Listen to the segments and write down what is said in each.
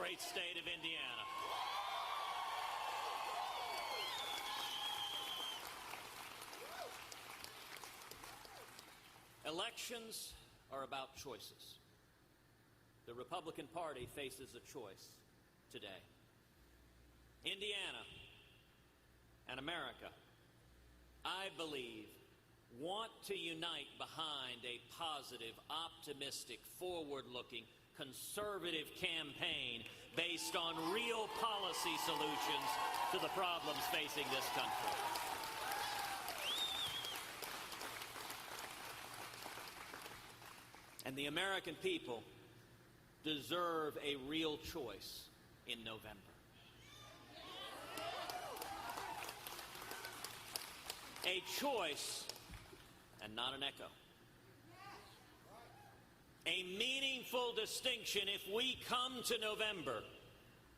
great state of Indiana. Elections are about choices. The Republican Party faces a choice today. Indiana and America, I believe, want to unite behind a positive, optimistic, forward-looking, conservative campaign based on real policy solutions to the problems facing this country. And the American people deserve a real choice in November. A choice and not an echo. A meaningful distinction if we come to November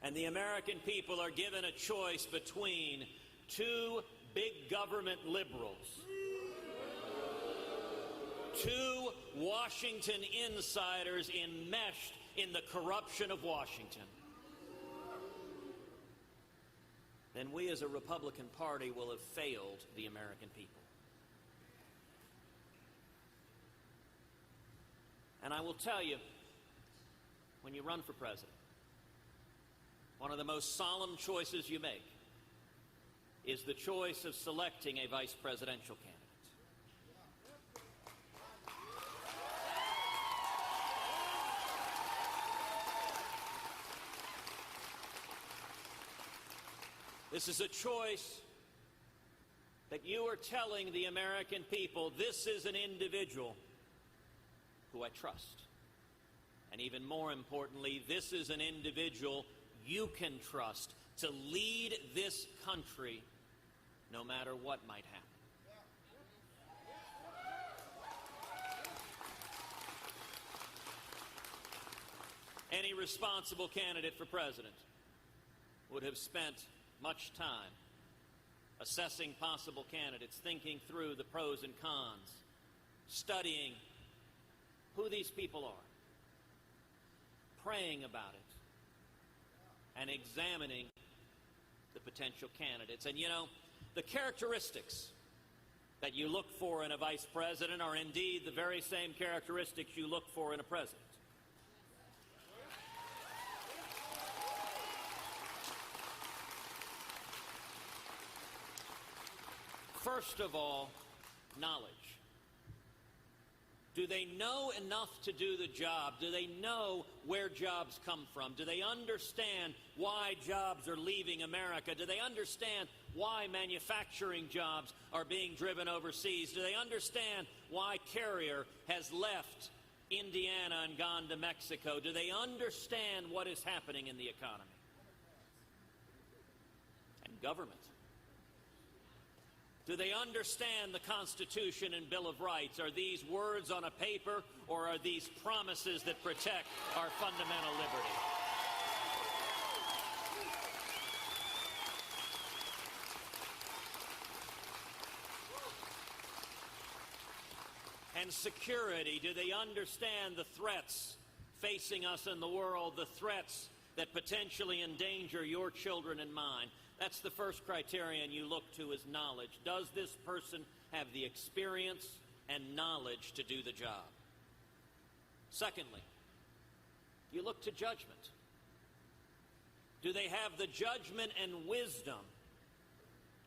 and the American people are given a choice between two big government liberals, two Washington insiders enmeshed in the corruption of Washington, then we as a Republican Party will have failed the American people. And I will tell you, when you run for president, one of the most solemn choices you make is the choice of selecting a vice presidential candidate. This is a choice that you are telling the American people, this is an individual who I trust. And even more importantly, this is an individual you can trust to lead this country no matter what might happen. Any responsible candidate for president would have spent much time assessing possible candidates, thinking through the pros and cons, studying who these people are, praying about it, and examining the potential candidates. And you know, the characteristics that you look for in a vice president are indeed the very same characteristics you look for in a president. First of all, knowledge. Do they know enough to do the job? Do they know where jobs come from? Do they understand why jobs are leaving America? Do they understand why manufacturing jobs are being driven overseas? Do they understand why Carrier has left Indiana and gone to Mexico? Do they understand what is happening in the economy? And government. Do they understand the Constitution and Bill of Rights? Are these words on a paper, or are these promises that protect our fundamental liberty? And security, do they understand the threats facing us in the world, the threats that potentially endanger your children and mine? That's the first criterion you look to, is knowledge. Does this person have the experience and knowledge to do the job? Secondly, you look to judgment. Do they have the judgment and wisdom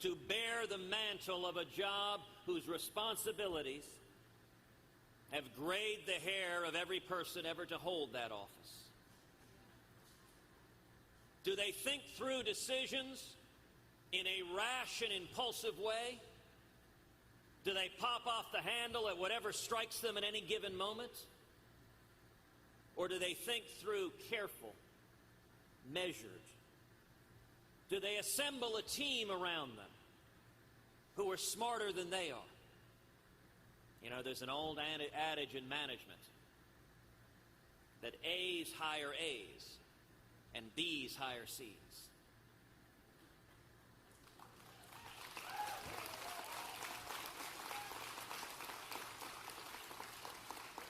to bear the mantle of a job whose responsibilities have grayed the hair of every person ever to hold that office? Do they think through decisions in a rash and impulsive way? Do they pop off the handle at whatever strikes them at any given moment? Or do they think through careful, measured? Do they assemble a team around them who are smarter than they are? You know, there's an old adage in management that A's hire A's and B's hire C's.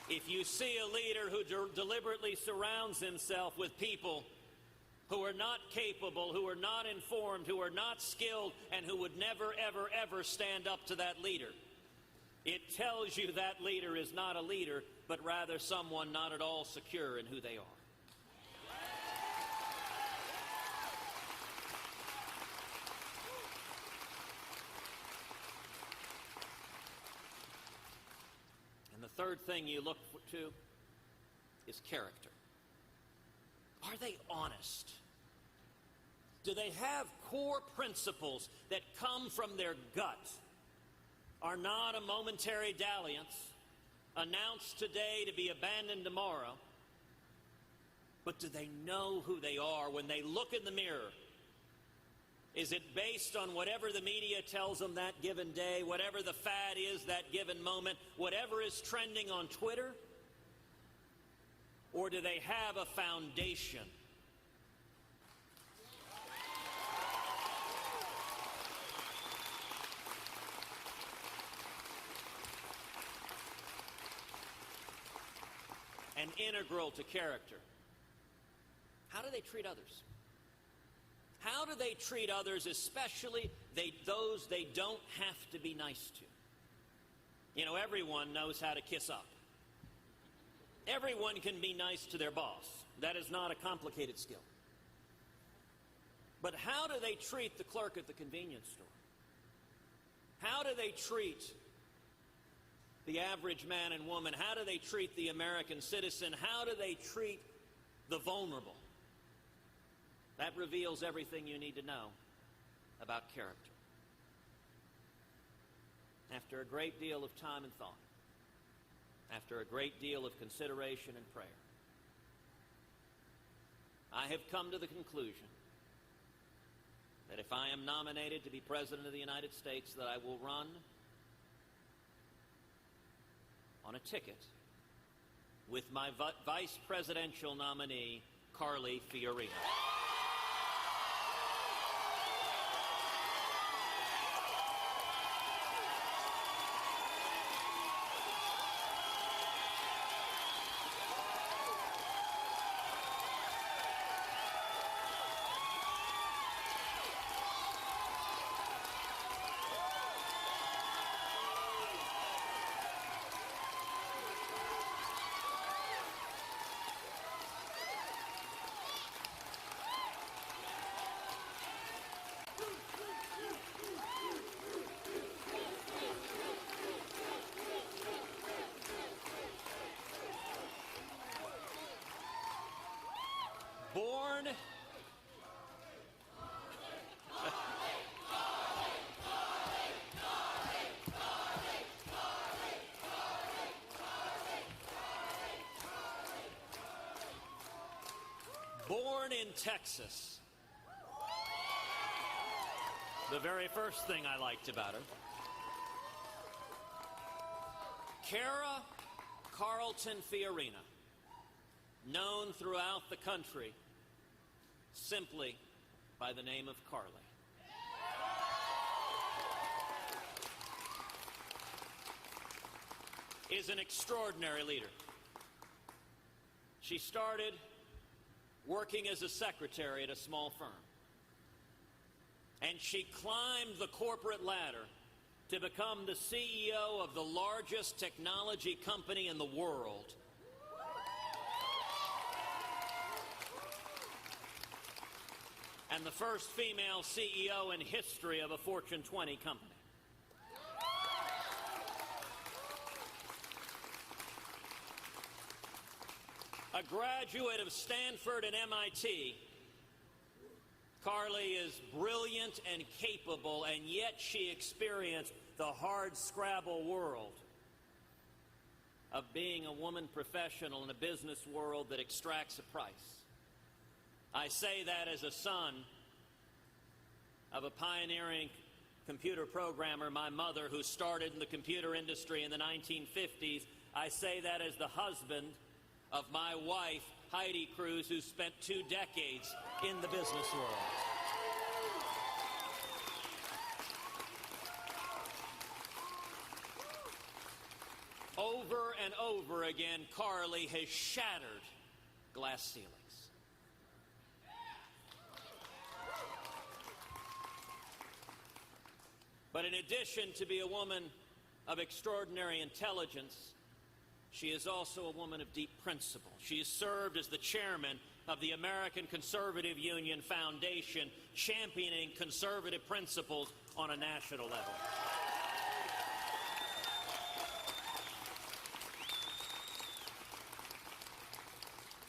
If you see a leader who deliberately surrounds himself with people who are not capable, who are not informed, who are not skilled, and who would never, ever, ever stand up to that leader. It tells you that leader is not a leader, but rather someone not at all secure in who they are. And the third thing you look to is character. Are they honest? Do they have core principles that come from their gut? Are not a momentary dalliance, announced today to be abandoned tomorrow, but do they know who they are when they look in the mirror? Is it based on whatever the media tells them that given day, whatever the fad is that given moment, whatever is trending on Twitter? Or do they have a foundation? And integral to character, how do they treat others? How do they treat others, especially those they don't have to be nice to? You know, everyone knows how to kiss up. Everyone can be nice to their boss. That is not a complicated skill. But how do they treat the clerk at the convenience store? How do they treat the average man and woman? How do they treat the American citizen? How do they treat the vulnerable? That reveals everything you need to know about character. After a great deal of time and thought, after a great deal of consideration and prayer, I have come to the conclusion that if I am nominated to be President of the United States, that I will run on a ticket with my vice presidential nominee, Carly Fiorina. Born in Texas. The very first thing I liked about her. Cara Carlton Fiorina, known throughout the country simply by the name of Carly. Is an extraordinary leader. She started working as a secretary at a small firm. And she climbed the corporate ladder to become the CEO of the largest technology company in the world. And the first female CEO in history of a Fortune 20 company. A graduate of Stanford and MIT, Carly is brilliant and capable, and yet she experienced the hard scrabble world of being a woman professional in a business world that extracts a price. I say that as a son of a pioneering computer programmer, my mother, who started in the computer industry in the 1950s. I say that as the husband of my wife, Heidi Cruz, who spent 2 decades in the business world. Over and over again, Carly has shattered glass ceilings. But in addition to be a woman of extraordinary intelligence, she is also a woman of deep principle. She has served as the chairman of the American Conservative Union Foundation, championing conservative principles on a national level.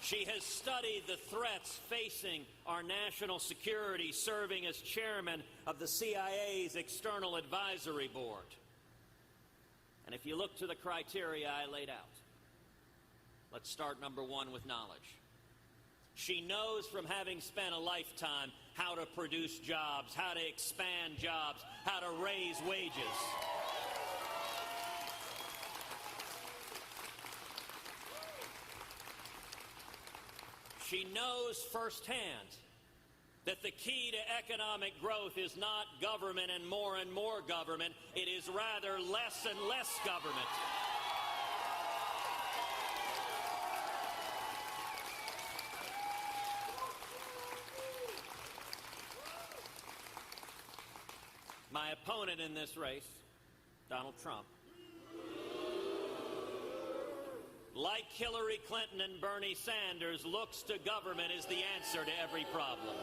She has studied the threats facing our national security, serving as chairman of the CIA's External Advisory Board. And if you look to the criteria I laid out, let's start number one with knowledge. She knows from having spent a lifetime how to produce jobs, how to expand jobs, how to raise wages. She knows firsthand that the key to economic growth is not government and more government. It is rather less and less government. My opponent in this race, Donald Trump, like Hillary Clinton and Bernie Sanders, looks to government as the answer to every problem.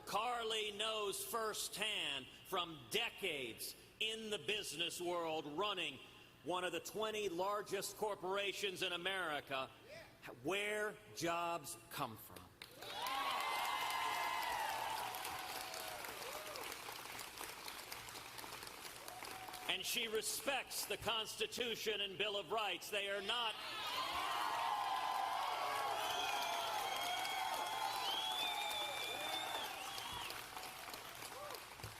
Carly knows firsthand from decades in the business world, running one of the 20 largest corporations in America, where jobs come from. And she respects the Constitution and Bill of Rights. They are not...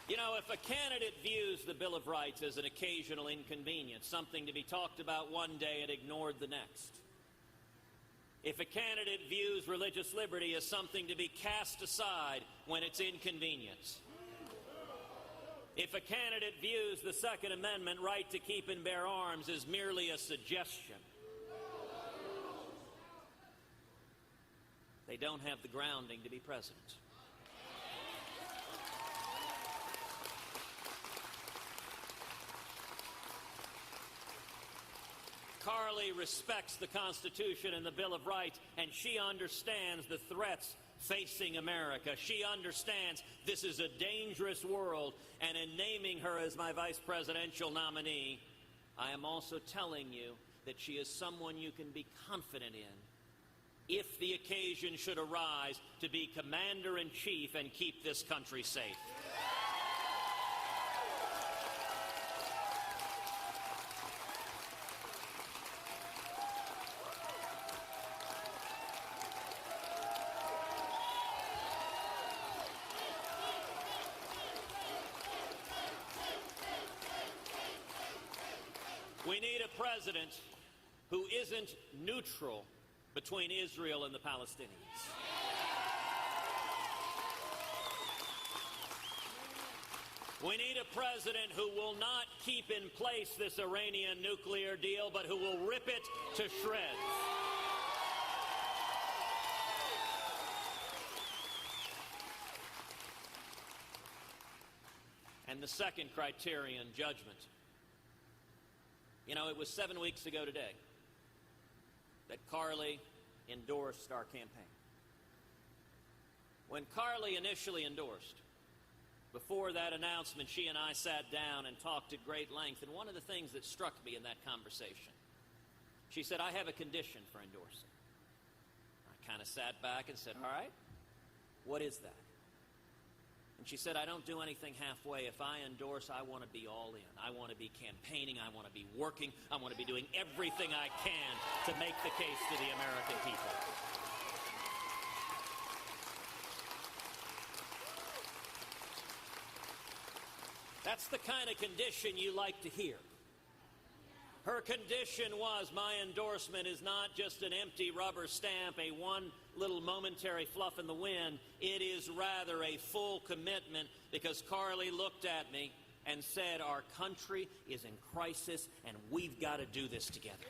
You know, if a candidate views the Bill of Rights as an occasional inconvenience, something to be talked about one day and ignored the next, if a candidate views religious liberty as something to be cast aside when it's inconvenient, if a candidate views the Second Amendment right to keep and bear arms as merely a suggestion, they don't have the grounding to be president. Carly respects the Constitution and the Bill of Rights, and she understands the threats facing America. She understands this is a dangerous world, and in naming her as my vice presidential nominee, I am also telling you that she is someone you can be confident in if the occasion should arise to be commander-in-chief and keep this country safe. We need a president who isn't neutral between Israel and the Palestinians. We need a president who will not keep in place this Iranian nuclear deal, but who will rip it to shreds. And the second criterion, judgment. You know, it was 7 weeks ago today that Carly endorsed our campaign. When Carly initially endorsed, before that announcement, she and I sat down and talked at great length, and one of the things that struck me in that conversation, she said, I have a condition for endorsing. I kind of sat back and said, all right, what is that? And she said, I don't do anything halfway. If I endorse, I want to be all in. I want to be campaigning. I want to be working. I want to be doing everything I can to make the case to the American people. That's the kind of condition you like to hear. Her condition was, my endorsement is not just an empty rubber stamp, a one little momentary fluff in the wind. It is rather a full commitment, because Carly looked at me and said, our country is in crisis and we've got to do this together.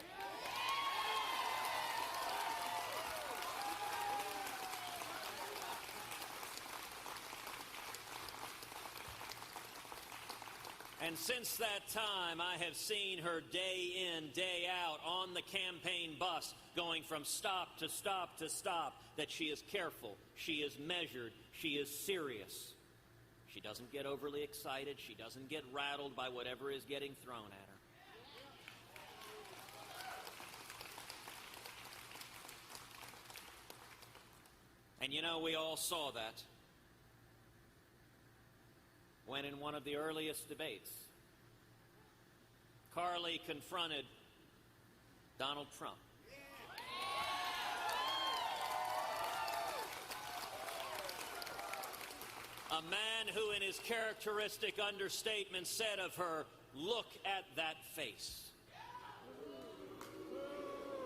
And since that time, I have seen her day in, day out on the campaign bus, going from stop to stop to stop, that she is careful, she is measured, she is serious. She doesn't get overly excited. She doesn't get rattled by whatever is getting thrown at her. And you know, we all saw that when in one of the earliest debates, Carly confronted Donald Trump. A man who in his characteristic understatement said of her, "Look at that face."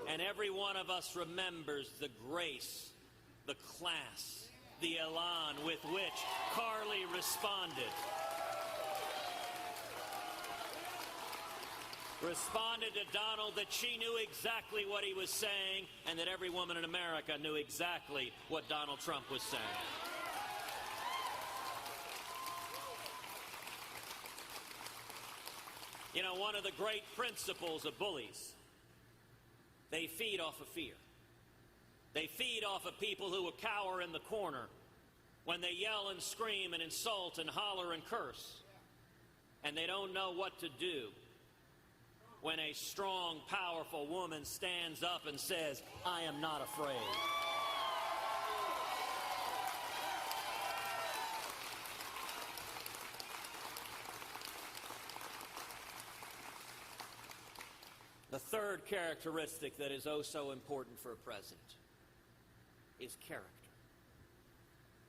And every one of us remembers the grace, the class, the elan with which Carly responded. Responded to Donald that she knew exactly what he was saying, and that every woman in America knew exactly what Donald Trump was saying. You know, one of the great principles of bullies, they feed off of fear. They feed off of people who will cower in the corner when they yell and scream and insult and holler and curse. And they don't know what to do when a strong, powerful woman stands up and says, "I am not afraid." The third characteristic that is oh so important for a president is character.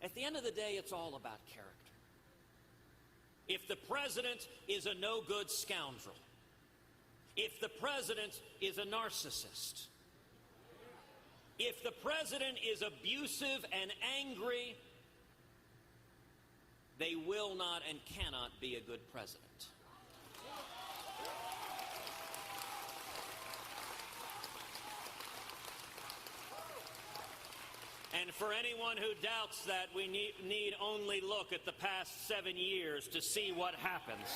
At the end of the day, it's all about character. If the president is a no-good scoundrel, if the president is a narcissist, if the president is abusive and angry, they will not and cannot be a good president. And for anyone who doubts that, we need only look at the past 7 years to see what happens.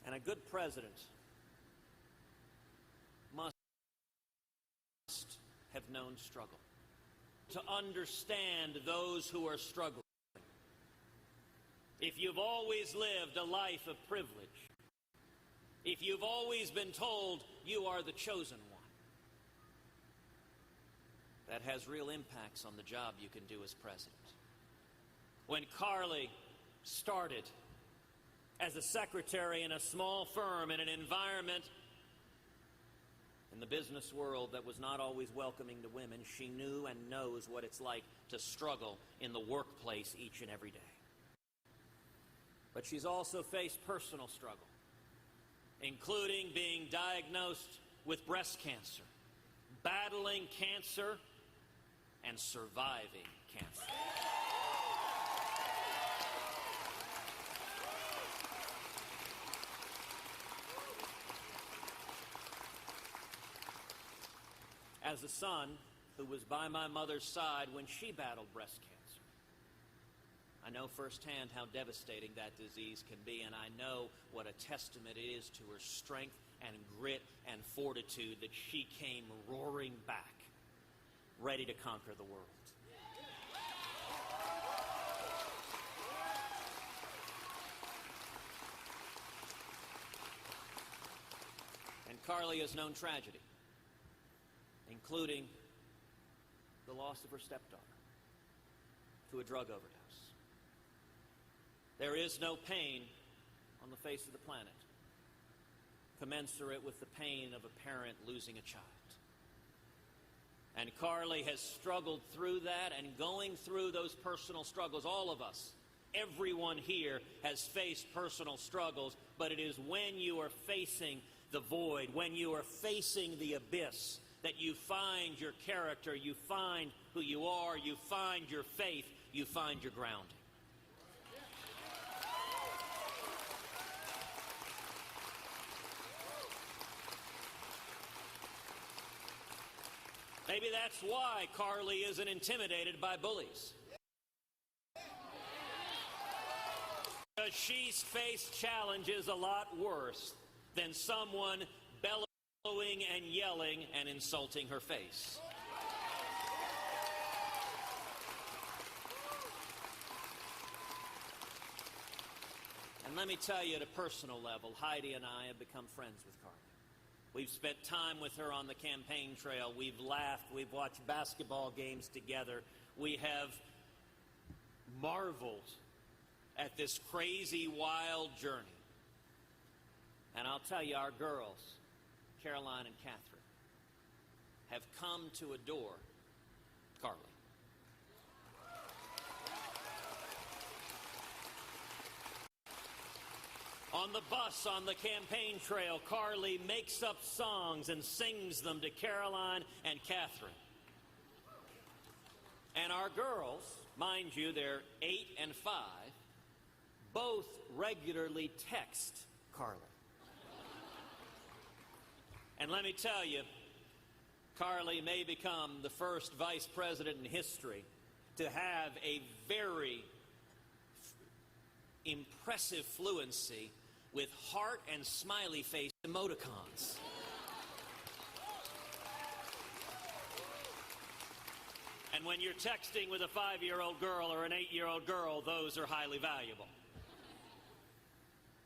And a good president must have known struggle, to understand those who are struggling. If you've always lived a life of privilege, if you've always been told you are the chosen one, that has real impacts on the job you can do as president. When Carly started as a secretary in a small firm in an environment in the business world that was not always welcoming to women, she knew and knows what it's like to struggle in the workplace each and every day. But she's also faced personal struggle, including being diagnosed with breast cancer, battling cancer, and surviving cancer. As a son who was by my mother's side when she battled breast cancer, I know firsthand how devastating that disease can be, and I know what a testament it is to her strength and grit and fortitude that she came roaring back, ready to conquer the world. And Carly has known tragedy, including the loss of her stepdaughter to a drug overdose. There is no pain on the face of the planet commensurate with the pain of a parent losing a child. And Carly has struggled through that, and going through those personal struggles, all of us, everyone here has faced personal struggles, but it is when you are facing the void, when you are facing the abyss, that you find your character, you find who you are, you find your faith, you find your grounding. Maybe that's why Carly isn't intimidated by bullies. Because she's faced challenges a lot worse than someone bellowing and yelling and insulting her face. And let me tell you, at a personal level, Heidi and I have become friends with Carly. We've spent time with her on the campaign trail. We've laughed. We've watched basketball games together. We have marveled at this crazy, wild journey. And I'll tell you, our girls, Caroline and Catherine, have come to adore Carly. On the bus, on the campaign trail, Carly makes up songs and sings them to Caroline and Catherine. And our girls, mind you, they're 8 and 5, both regularly text Carly. And let me tell you, Carly may become the first vice president in history to have a very impressive fluency with heart and smiley face emoticons. And when you're texting with a 5-year-old girl or an 8-year-old girl, those are highly valuable.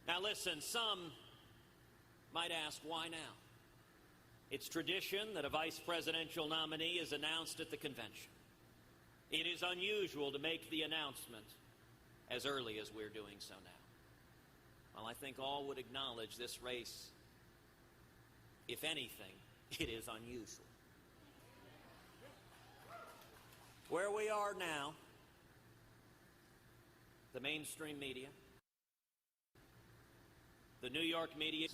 Now listen, some might ask, why now? It's tradition that a vice presidential nominee is announced at the convention. It is unusual to make the announcement as early as we're doing so now. Well, I think all would acknowledge this race, if anything, it is unusual. Where we are now, the mainstream media, the New York media,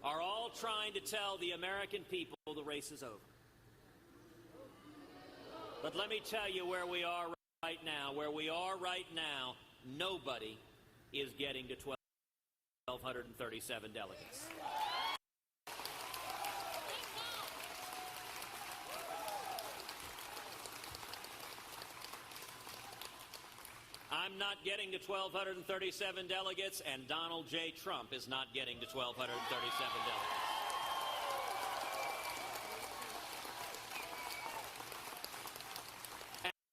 are all trying to tell the American people the race is over. But let me tell you where we are right now. Where we are right now, nobody is getting to 1,237 delegates. I'm not getting to 1,237 delegates, and Donald J. Trump is not getting to 1,237 delegates.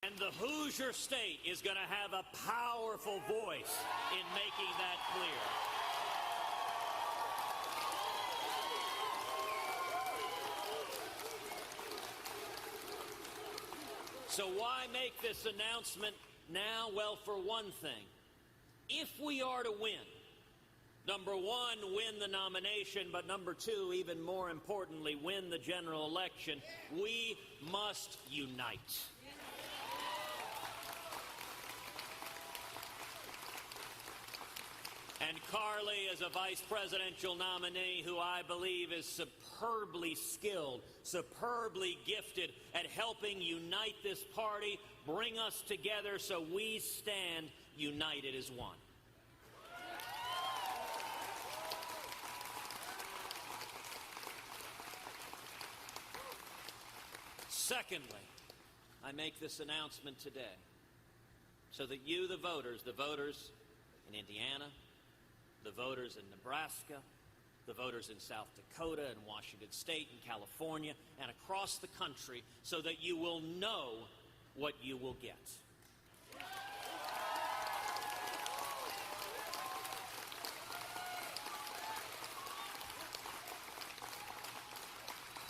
And the Hoosier State is going to have a powerful voice in making that clear. So why make this announcement now? Well, for one thing, if we are to win, number one, win the nomination, but number two, even more importantly, win the general election, we must unite. And Carly is a vice presidential nominee who I believe is superbly skilled, superbly gifted at helping unite this party, bring us together so we stand united as one. Secondly, I make this announcement today so that you, the voters in Indiana, the voters in Nebraska, the voters in South Dakota and Washington State and California and across the country, so that you will know what you will get.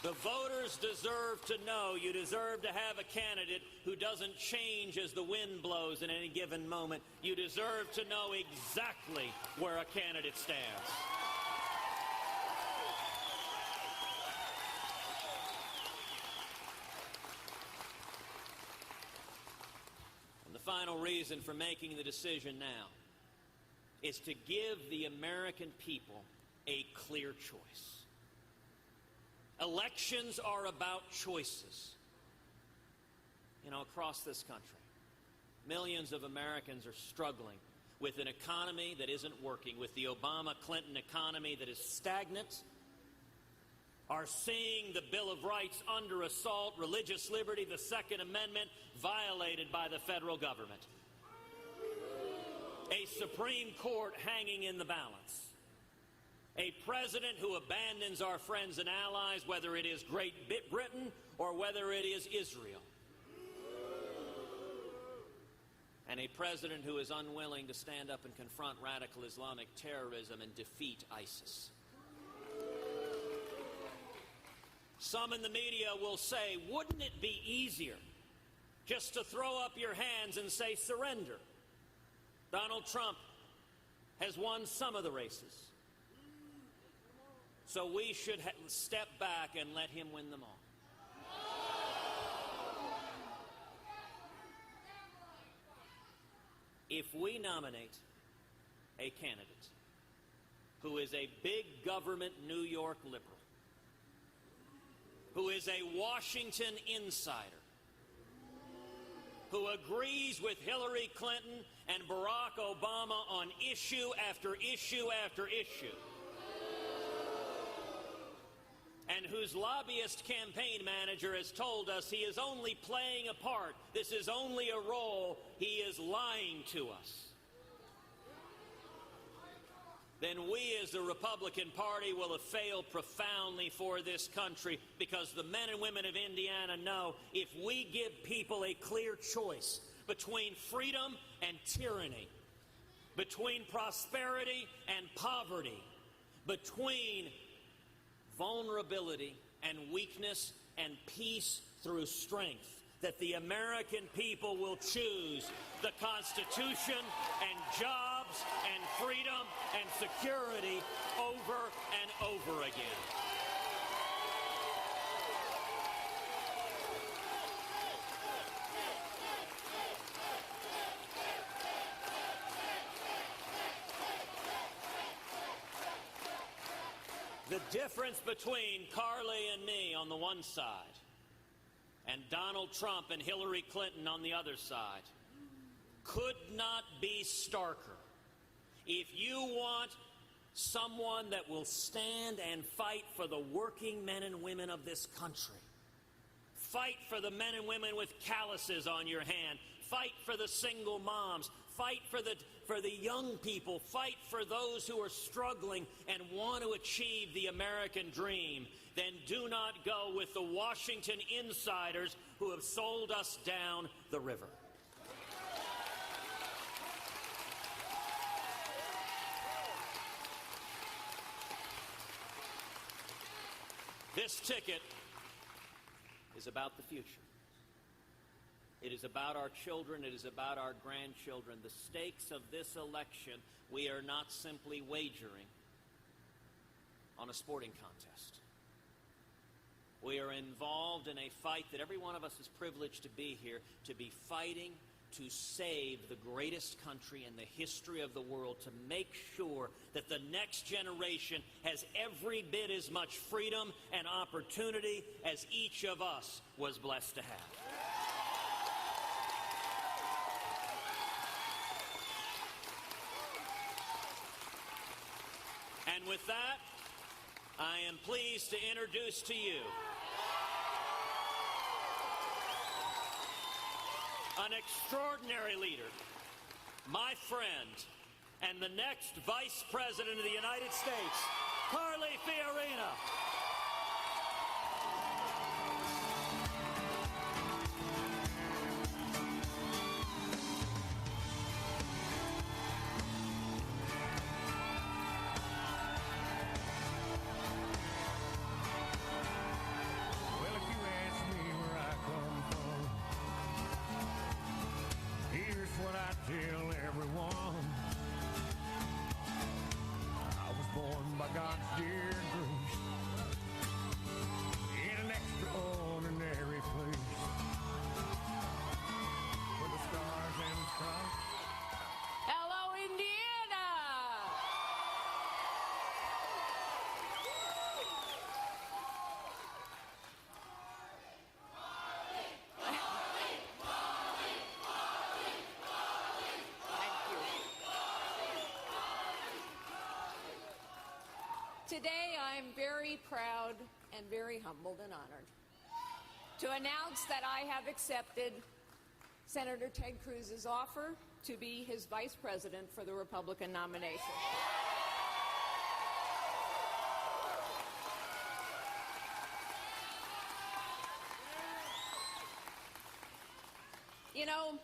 The voters deserve to know, you deserve to have a candidate who doesn't change as the wind blows in any given moment. You deserve to know exactly where a candidate stands. And the final reason for making the decision now is to give the American people a clear choice. Elections are about choices. You know, across this country, millions of Americans are struggling with an economy that isn't working, with the Obama-Clinton economy that is stagnant, are seeing the Bill of Rights under assault, religious liberty, the Second Amendment violated by the federal government. A Supreme Court hanging in the balance. A president who abandons our friends and allies, whether it is Great Britain or whether it is Israel. And a president who is unwilling to stand up and confront radical Islamic terrorism and defeat ISIS. Some in the media will say, wouldn't it be easier just to throw up your hands and say surrender? Donald Trump has won some of the races. So we should step back and let him win them all. If we nominate a candidate who is a big government New York liberal, who is a Washington insider, who agrees with Hillary Clinton and Barack Obama on issue after issue after issue, and whose lobbyist campaign manager has told us he is only playing a part, this is only a role, he is lying to us, then we as the Republican Party will have failed profoundly for this country, because the men and women of Indiana know if we give people a clear choice between freedom and tyranny, between prosperity and poverty, between vulnerability and weakness and peace through strength, that the American people will choose the Constitution and jobs and freedom and security over and over again. The difference between Carly and me on the one side and Donald Trump and Hillary Clinton on the other side could not be starker. If you want someone that will stand and fight for the working men and women of this country, fight for the men and women with calluses on your hand, fight for the single moms, fight for the young people, fight for those who are struggling and want to achieve the American dream, then do not go with the Washington insiders who have sold us down the river. This ticket is about the future. It is about our children. It is about our grandchildren. The stakes of this election, we are not simply wagering on a sporting contest. We are involved in a fight that every one of us is privileged to be here, to be fighting to save the greatest country in the history of the world, to make sure that the next generation has every bit as much freedom and opportunity as each of us was blessed to have. And with that, I am pleased to introduce to you an extraordinary leader, my friend, and the next Vice President of the United States, Carly Fiorina. Tell everyone I was born by God's dear grace in an extraordinary place where the stars and the stripes. Hello, Indiana! Today, I'm very proud and very humbled and honored to announce that I have accepted Senator Ted Cruz's offer to be his vice president for the Republican nomination. You know,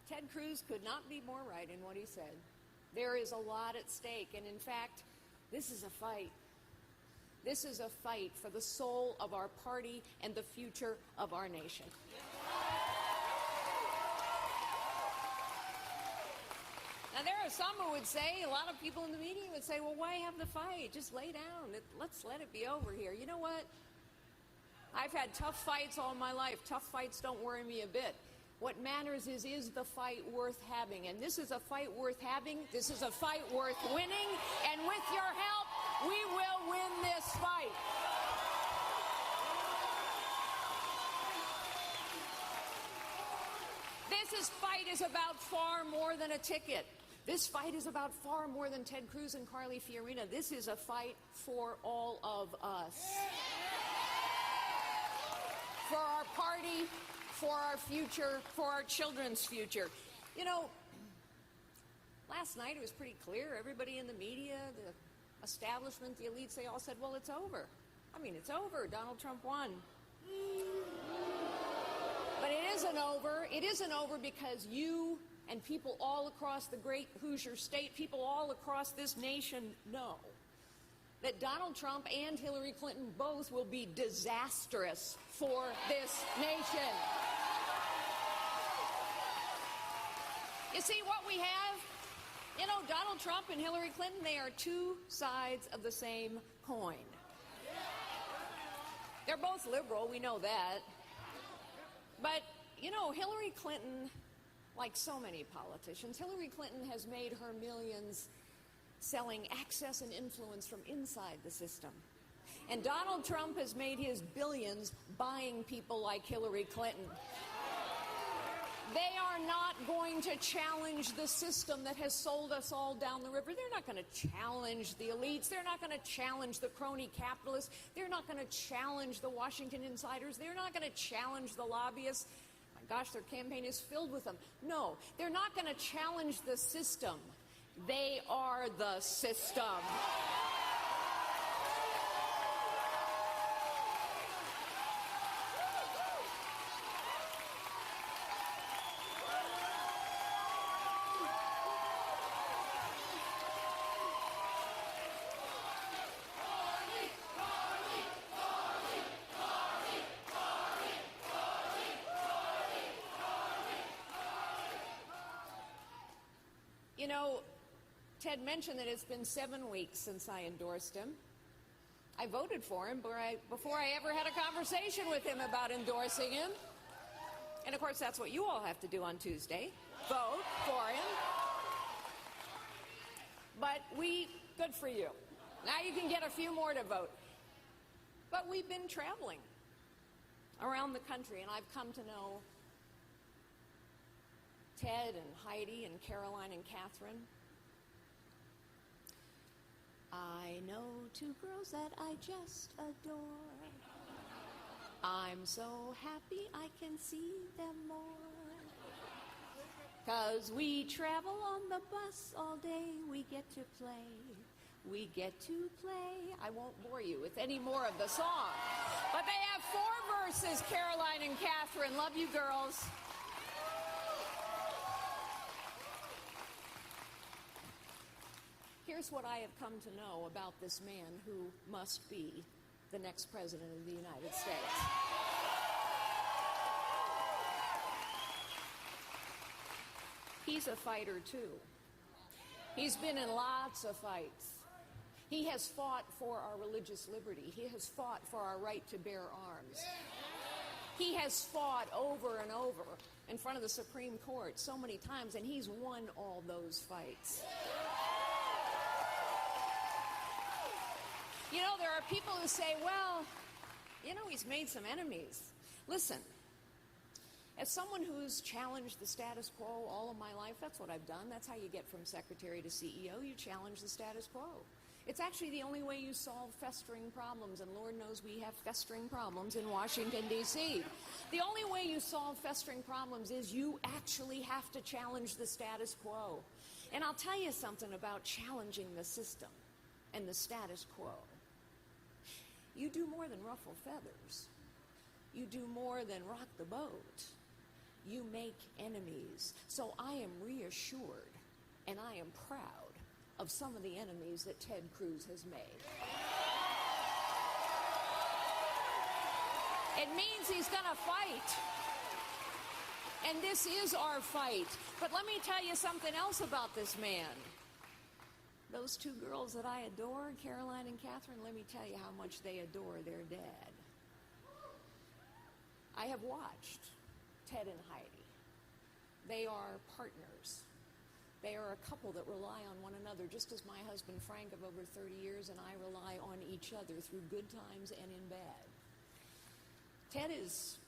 Ted Cruz could not be more right in what he said. There is a lot at stake, and in fact, this is a fight. This is a fight for the soul of our party and the future of our nation. Now, there are some who would say, a lot of people in the media would say, well, why have the fight? Just lay down. Let's let it be over here. You know what? I've had tough fights all my life. Tough fights don't worry me a bit. What matters is the fight worth having? And this is a fight worth having. This is a fight worth winning. And with your help, we will win this fight. This fight is about far more than a ticket. This fight is about far more than Ted Cruz and Carly Fiorina. This is a fight for all of us. For our party, for our future, for our children's future. You know, last night it was pretty clear. Everybody in the media, the establishment, the elites, they all said, well, it's over. I mean, it's over. Donald Trump won. But it isn't over. It isn't over because you and people all across the great Hoosier state, people all across this nation know that Donald Trump and Hillary Clinton both will be disastrous for this nation. You see, what we have, you know, Donald Trump and Hillary Clinton, they are two sides of the same coin. They're both liberal, we know that. But, you know, Hillary Clinton, like so many politicians, Hillary Clinton has made her millions selling access and influence from inside the system. And Donald Trump has made his billions buying people like Hillary Clinton. They are not going to challenge the system that has sold us all down the river. They're not going to challenge the elites. They're not going to challenge the crony capitalists. They're not going to challenge the Washington insiders. They're not going to challenge the lobbyists. My gosh, their campaign is filled with them. No, they're not going to challenge the system. They are the system. You know, Ted mentioned that it's been 7 weeks since I endorsed him. I voted for him before I ever had a conversation with him about endorsing him. And of course, that's what you all have to do on Tuesday. Vote for him. But good for you. Now you can get a few more to vote. But we've been traveling around the country, and I've come to know Ted and Heidi and Caroline and Catherine. I know two girls that I just adore. I'm so happy I can see them more. 'Cause we travel on the bus all day, we get to play. We get to play. I won't bore you with any more of the song. But they have 4 verses, Caroline and Catherine. Love you, girls. Here's what I have come to know about this man who must be the next president of the United States. He's a fighter, too. He's been in lots of fights. He has fought for our religious liberty. He has fought for our right to bear arms. He has fought over and over in front of the Supreme Court so many times, and he's won all those fights. You know, there are people who say, well, you know, he's made some enemies. Listen, as someone who's challenged the status quo all of my life, that's what I've done. That's how you get from secretary to CEO. You challenge the status quo. It's actually the only way you solve festering problems, and Lord knows we have festering problems in Washington, D.C. The only way you solve festering problems is you actually have to challenge the status quo. And I'll tell you something about challenging the system and the status quo. You do more than ruffle feathers. You do more than rock the boat. You make enemies. So I am reassured and I am proud of some of the enemies that Ted Cruz has made. It means he's going to fight. And this is our fight. But let me tell you something else about this man. Those two girls that I adore, Caroline and Catherine, let me tell you how much they adore their dad. I have watched Ted and Heidi. They are partners. They are a couple that rely on one another, just as my husband Frank of over 30 years and I rely on each other through good times and in bad. Ted is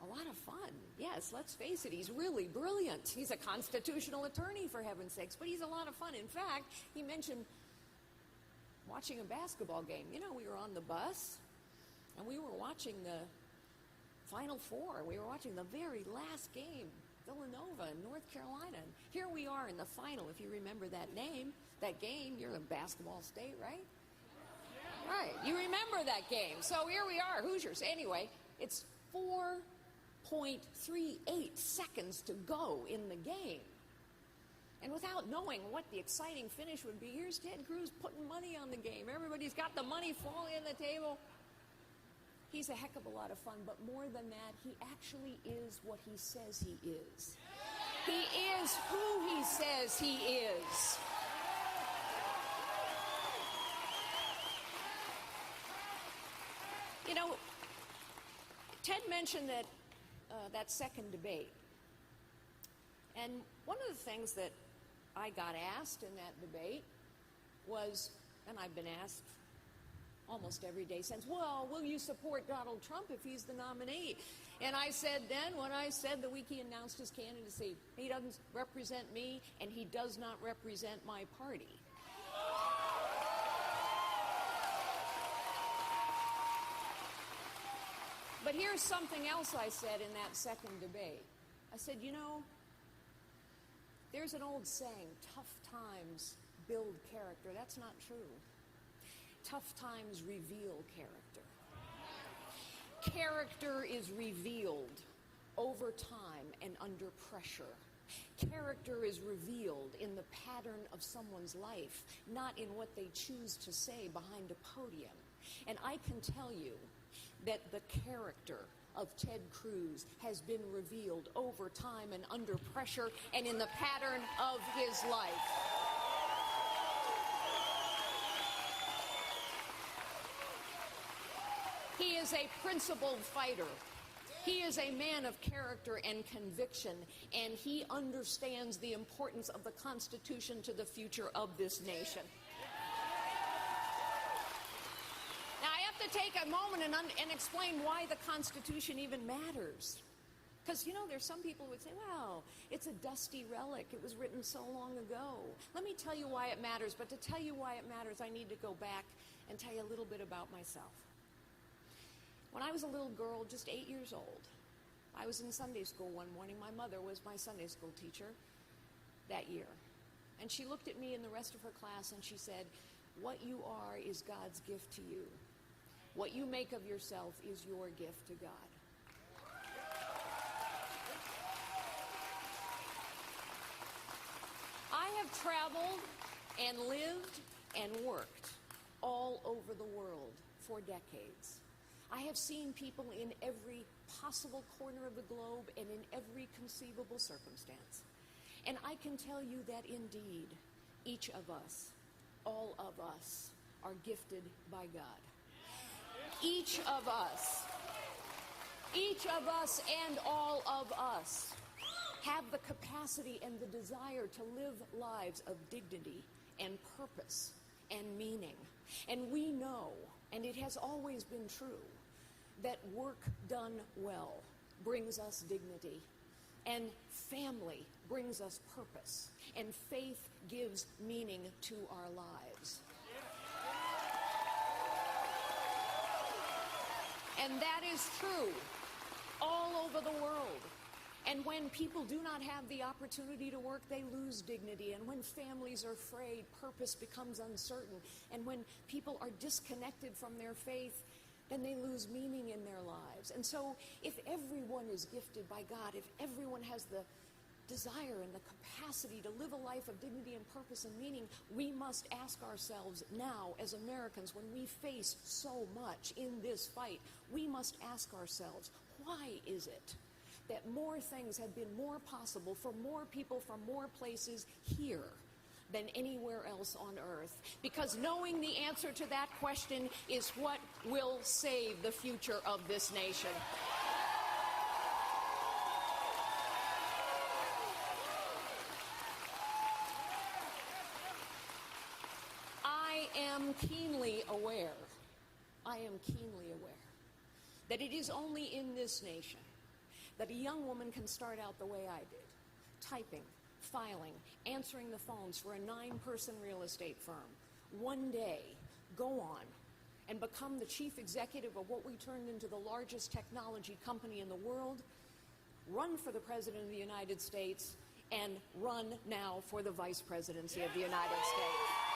a lot of fun. Yes, let's face it, he's really brilliant. He's a constitutional attorney, for heaven's sakes, but he's a lot of fun. In fact, he mentioned watching a basketball game. You know, we were on the bus, and we were watching the Final Four. We were watching the very last game, Villanova in North Carolina. And here we are in the final, if you remember that name, that game. You're in basketball state, right? Yeah. Right, you remember that game. So here we are, Hoosiers. Anyway, it's 4.38 seconds to go in the game. And without knowing what the exciting finish would be, here's Ted Cruz putting money on the game. Everybody's got the money falling on the table. He's a heck of a lot of fun, but more than that, he actually is what he says he is. He is who he says he is. You know, Ted mentioned that second debate. And one of the things that I got asked in that debate was, and I've been asked almost every day since, well, will you support Donald Trump if he's the nominee? And I said then, when I said the week he announced his candidacy, he doesn't represent me and he does not represent my party. But here's something else I said in that second debate. I said, you know, there's an old saying, tough times build character. That's not true. Tough times reveal character. Character is revealed over time and under pressure. Character is revealed in the pattern of someone's life, not in what they choose to say behind a podium. And I can tell you that the character of Ted Cruz has been revealed over time and under pressure and in the pattern of his life. He is a principled fighter. He is a man of character and conviction, and he understands the importance of the Constitution to the future of this nation. Now, I have to take a moment and explain why the Constitution even matters. Because, you know, there's some people who would say, well, it's a dusty relic. It was written so long ago. Let me tell you why it matters. But to tell you why it matters, I need to go back and tell you a little bit about myself. When I was a little girl, just 8 years old, I was in Sunday school one morning. My mother was my Sunday school teacher that year. And she looked at me and the rest of her class and she said, what you are is God's gift to you. What you make of yourself is your gift to God. I have traveled and lived and worked all over the world for decades. I have seen people in every possible corner of the globe and in every conceivable circumstance. And I can tell you that indeed, each of us, all of us, are gifted by God. Each of us and all of us have the capacity and the desire to live lives of dignity and purpose and meaning. And we know, and it has always been true, that work done well brings us dignity, and family brings us purpose, and faith gives meaning to our lives. And that is true all over the world. And when people do not have the opportunity to work, they lose dignity. And when families are afraid, purpose becomes uncertain. And when people are disconnected from their faith, then they lose meaning in their lives. And so if everyone is gifted by God, if everyone has the desire and the capacity to live a life of dignity and purpose and meaning, we must ask ourselves now as Americans, when we face so much in this fight, we must ask ourselves, why is it that more things have been more possible for more people from more places here than anywhere else on earth? Because knowing the answer to that question is what will save the future of this nation. I am keenly aware that it is only in this nation that a young woman can start out the way I did, typing, filing, answering the phones for a 9-person real estate firm. One day, go on and become the chief executive of what we turned into the largest technology company in the world, run for the President of the United States, and run now for the Vice Presidency of the United States.